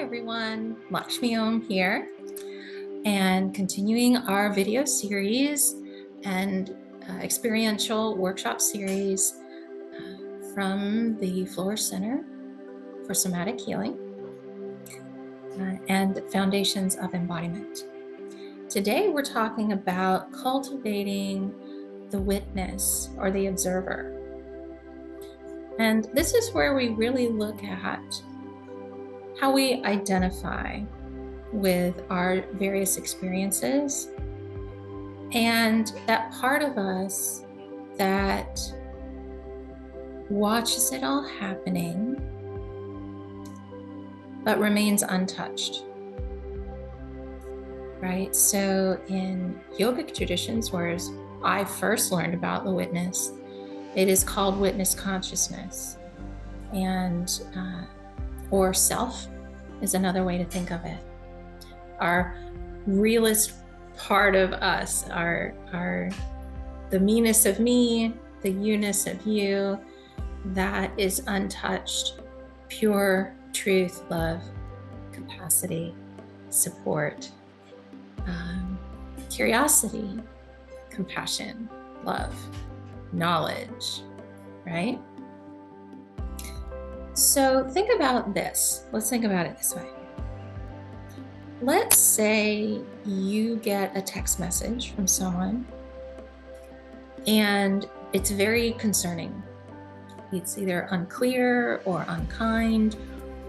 everyone, Lakshmi here, and continuing our video series and experiential workshop series from the Flourish Center for Somatic Healing and Foundations of Embodiment. Today we're talking about cultivating the witness or the observer. And this is where we really look at how we identify with our various experiences and that part of us that watches it all happening but remains untouched, right? So in yogic traditions, whereas I first learned about the witness, it is called witness consciousness, and or self is another way to think of it. Our realest part of us, the meanness of me, the you-ness of you, that is untouched, pure truth, love, capacity, support, curiosity, compassion, love, knowledge, right? So think about this. Let's think about it this way. Let's say you get a text message from someone and it's very concerning. It's either unclear or unkind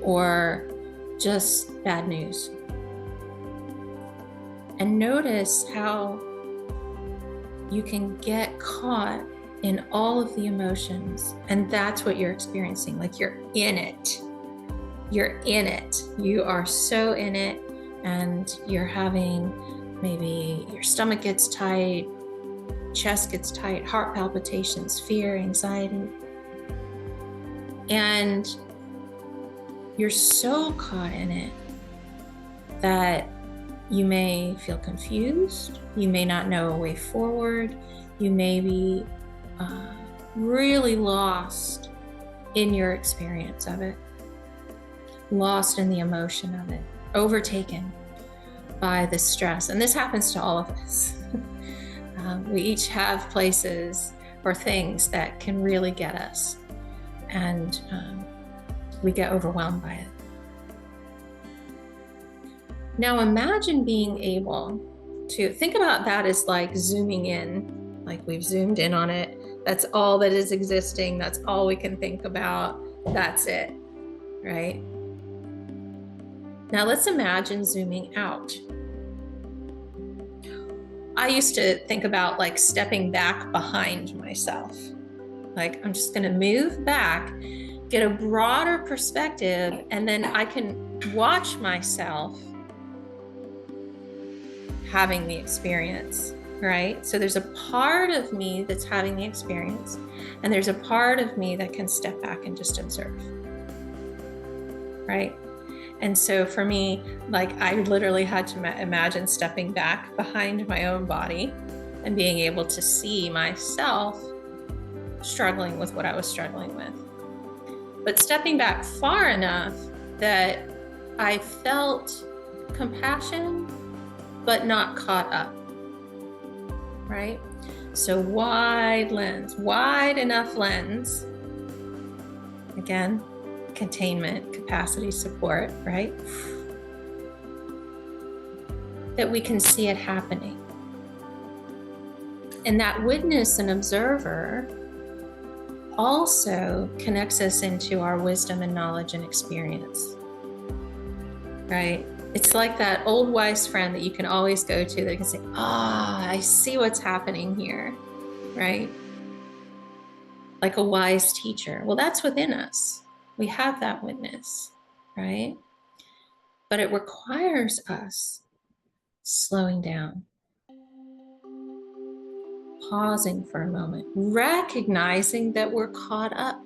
or just bad news. And notice how you can get caught in all of the emotions, and that's what you're experiencing. Like you're in it. You're in it. You are so in it, and you're having, maybe your stomach gets tight, chest gets tight, heart palpitations, fear, anxiety. And you're so caught in it that you may feel confused. You may not know a way forward. You may be really lost in your experience of it, lost in the emotion of it, overtaken by the stress. And this happens to all of us. We each have places or things that can really get us, and we get overwhelmed by it. Now imagine being able to think about that as like zooming in, like we've zoomed in on it. That's all that is existing. That's all we can think about. That's it, right? Now let's imagine zooming out. I used to think about like stepping back behind myself. Like I'm just gonna move back, get a broader perspective, and then I can watch myself having the experience, right? So there's a part of me that's having the experience, and there's a part of me that can step back and just observe, right? And so for me, like I literally had to imagine stepping back behind my own body and being able to see myself struggling with what I was struggling with. But stepping back far enough that I felt compassion, but not caught up, right? So wide lens, wide enough lens, again, containment, capacity, support, right? That we can see it happening. And that witness and observer also connects us into our wisdom and knowledge and experience, right? It's like that old wise friend that you can always go to that can say, I see what's happening here, right? Like a wise teacher. Well, that's within us. We have that witness, right? But it requires us slowing down, pausing for a moment, recognizing that we're caught up.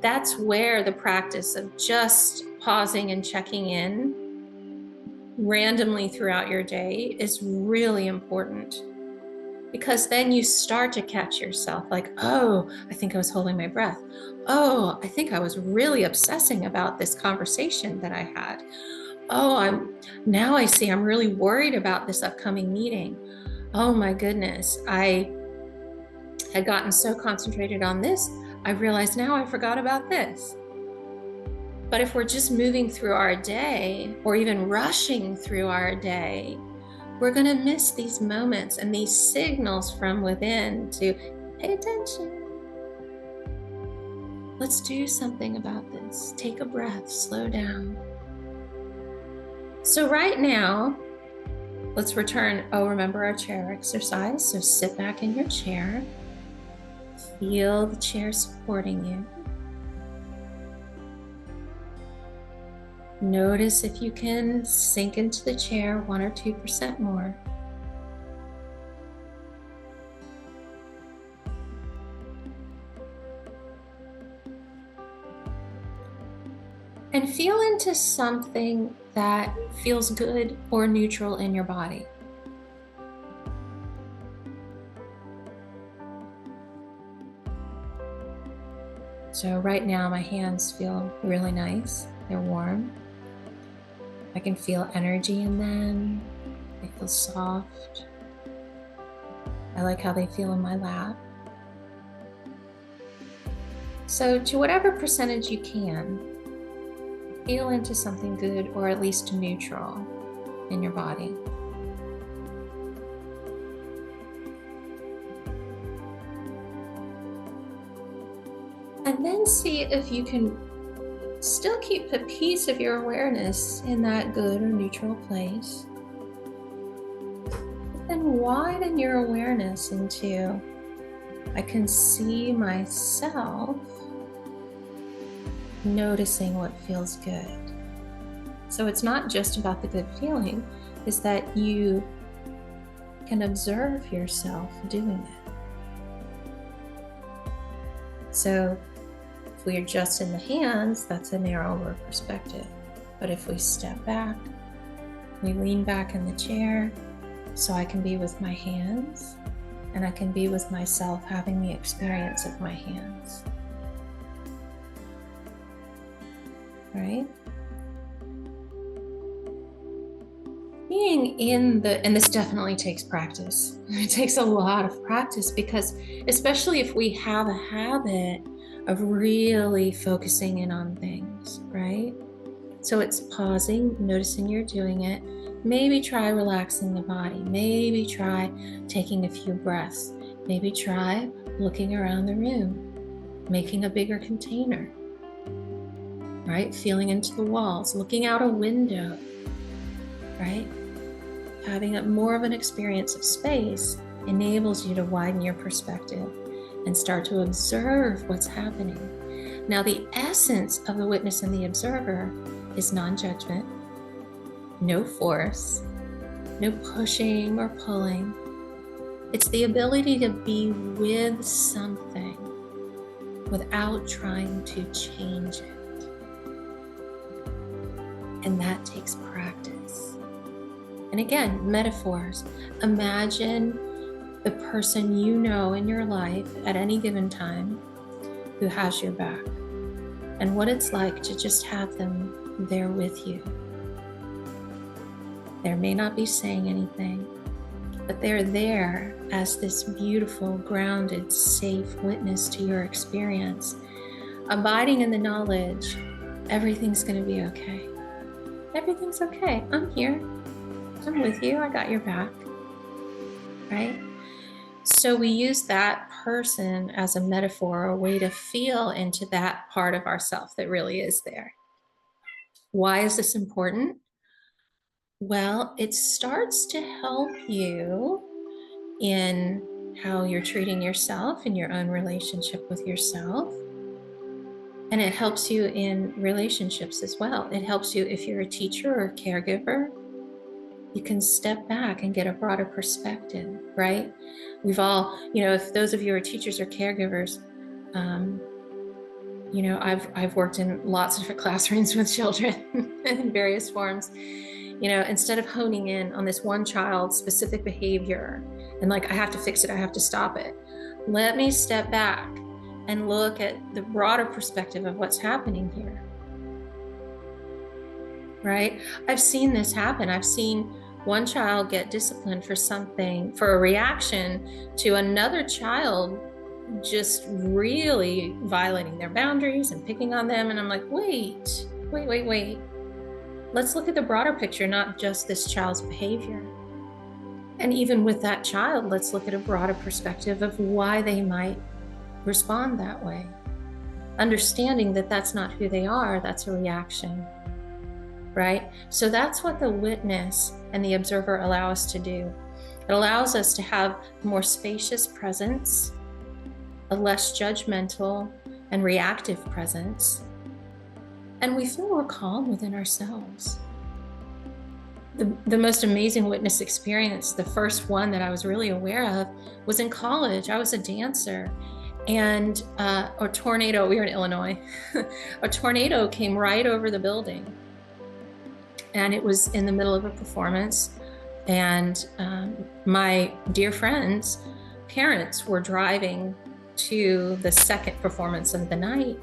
That's where the practice of just pausing and checking in randomly throughout your day is really important. Because then you start to catch yourself like, oh, I think I was holding my breath. Oh, I think I was really obsessing about this conversation that I had. Oh, now I see I'm really worried about this upcoming meeting. Oh my goodness, I had gotten so concentrated on this, I realized now I forgot about this. But if we're just moving through our day or even rushing through our day, we're going to miss these moments and these signals from within to pay attention. Let's do something about this. Take a breath, slow down. So right now, let's return, remember our chair exercise. So sit back in your chair. Feel the chair supporting you. Notice if you can sink into the chair 1 or 2% more. And feel into something that feels good or neutral in your body. So right now my hands feel really nice. They're warm. I can feel energy in them. They feel soft. I like how they feel in my lap. So to whatever percentage you can, feel into something good or at least neutral in your body. And then see if you can still keep a piece of your awareness in that good or neutral place. But then widen your awareness into, I can see myself noticing what feels good. So it's not just about the good feeling, it's that you can observe yourself doing it. So if we are just in the hands, that's a narrower perspective. But if we step back, we lean back in the chair, so I can be with my hands, and I can be with myself having the experience of my hands. Right? Being in and this definitely takes practice. It takes a lot of practice because especially if we have a habit of really focusing in on things, right? So it's pausing, noticing you're doing it. Maybe try relaxing the body. Maybe try taking a few breaths. Maybe try looking around the room, making a bigger container, right? Feeling into the walls, looking out a window, right? Having more of an experience of space enables you to widen your perspective and start to observe what's happening. Now, the essence of the witness and the observer is non-judgment, no force, no pushing or pulling. It's the ability to be with something without trying to change it. And that takes practice. And again, metaphors. Imagine the person you know in your life at any given time who has your back, and what it's like to just have them there with you. They may not be saying anything, but they're there as this beautiful, grounded, safe witness to your experience, abiding in the knowledge everything's going to be okay. Everything's okay. I'm here. I'm with you. I got your back. Right? So we use that person as a metaphor, a way to feel into that part of ourself that really is there. Why is this important? Well, it starts to help you in how you're treating yourself in your own relationship with yourself. And it helps you in relationships as well. It helps you if you're a teacher or a caregiver. You can step back and get a broader perspective, right? We've all, if those of you are teachers or caregivers, I've worked in lots of different classrooms with children in various forms. Instead of honing in on this one child's specific behavior and like, I have to fix it, I have to stop it. Let me step back and look at the broader perspective of what's happening here. Right? I've seen this happen. I've seen one child get disciplined for something, for a reaction to another child just really violating their boundaries and picking on them. And I'm like, wait. Let's look at the broader picture, not just this child's behavior. And even with that child, let's look at a broader perspective of why they might respond that way. Understanding that that's not who they are, that's a reaction. Right? So that's what the witness and the observer allow us to do. It allows us to have a more spacious presence, a less judgmental and reactive presence, and we feel more calm within ourselves. The most amazing witness experience, the first one that I was really aware of, was in college. I was a dancer, and a tornado, we were in Illinois, a tornado came right over the building. And it was in the middle of a performance. And my dear friend's parents were driving to the second performance of the night.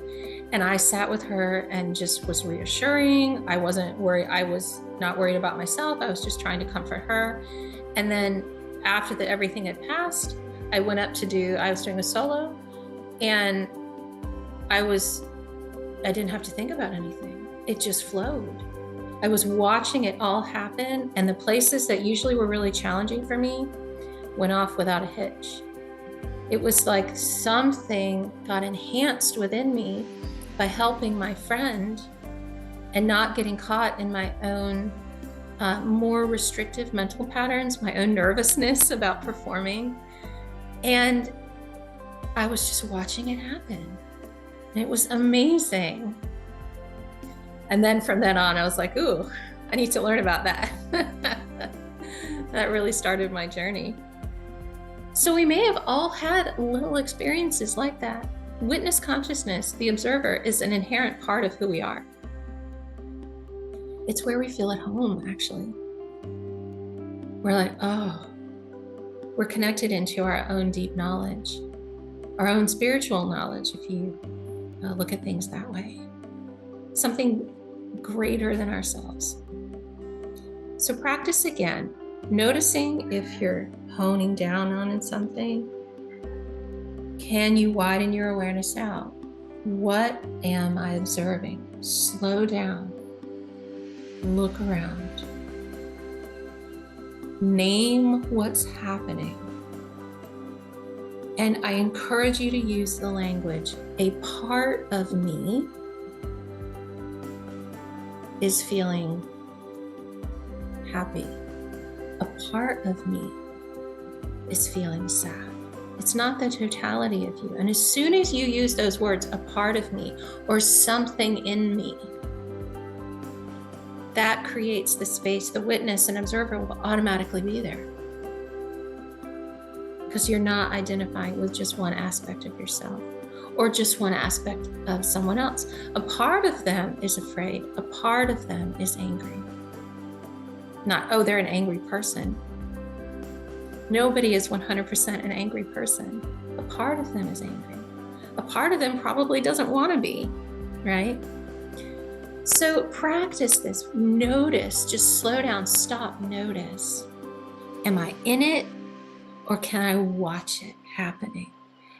And I sat with her and just was reassuring. I wasn't worried. I was not worried about myself. I was just trying to comfort her. And then after everything had passed, I went up I was doing a solo, and I didn't have to think about anything. It just flowed. I was watching it all happen, and the places that usually were really challenging for me went off without a hitch. It was like something got enhanced within me by helping my friend and not getting caught in my own more restrictive mental patterns, my own nervousness about performing. And I was just watching it happen. And it was amazing. And then from then on, I was like, ooh, I need to learn about that. That really started my journey. So we may have all had little experiences like that. Witness consciousness, the observer, is an inherent part of who we are. It's where we feel at home, actually. We're like, oh, we're connected into our own deep knowledge, our own spiritual knowledge, if you look at things that way. Something greater than ourselves. So practice again, noticing if you're honing down on something. Can you widen your awareness out? What am I observing? Slow down. Look around. Name what's happening. And I encourage you to use the language, a part of me is feeling happy. A part of me is feeling sad. It's not the totality of you. And as soon as you use those words, a part of me or something in me, that creates the space. The witness and observer will automatically be there, because you're not identifying with just one aspect of yourself or just one aspect of someone else. A part of them is afraid. A part of them is angry. Not, oh, they're an angry person. Nobody is 100% an angry person. A part of them is angry. A part of them probably doesn't want to be, right? So practice this. Notice, just slow down, stop, notice. Am I in it, or can I watch it happening?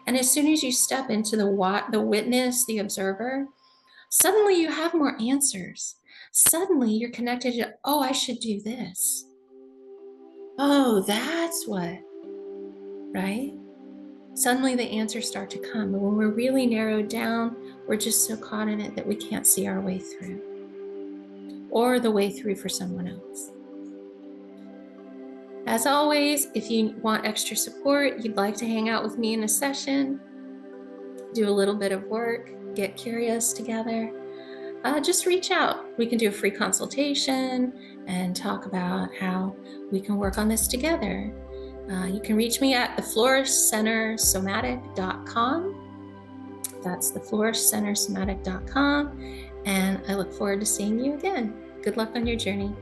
And as soon as you step into the witness, the observer, suddenly you have more answers. Suddenly you're connected to, oh, I should do this. Oh, that's what, right? Suddenly the answers start to come. But when we're really narrowed down, we're just so caught in it that we can't see our way through, or the way through for someone else. As always, if you want extra support, you'd like to hang out with me in a session, do a little bit of work, get curious together, just reach out. We can do a free consultation and talk about how we can work on this together. You can reach me at theflourishcentersomatic.com. That's theflourishcentersomatic.com. And I look forward to seeing you again. Good luck on your journey.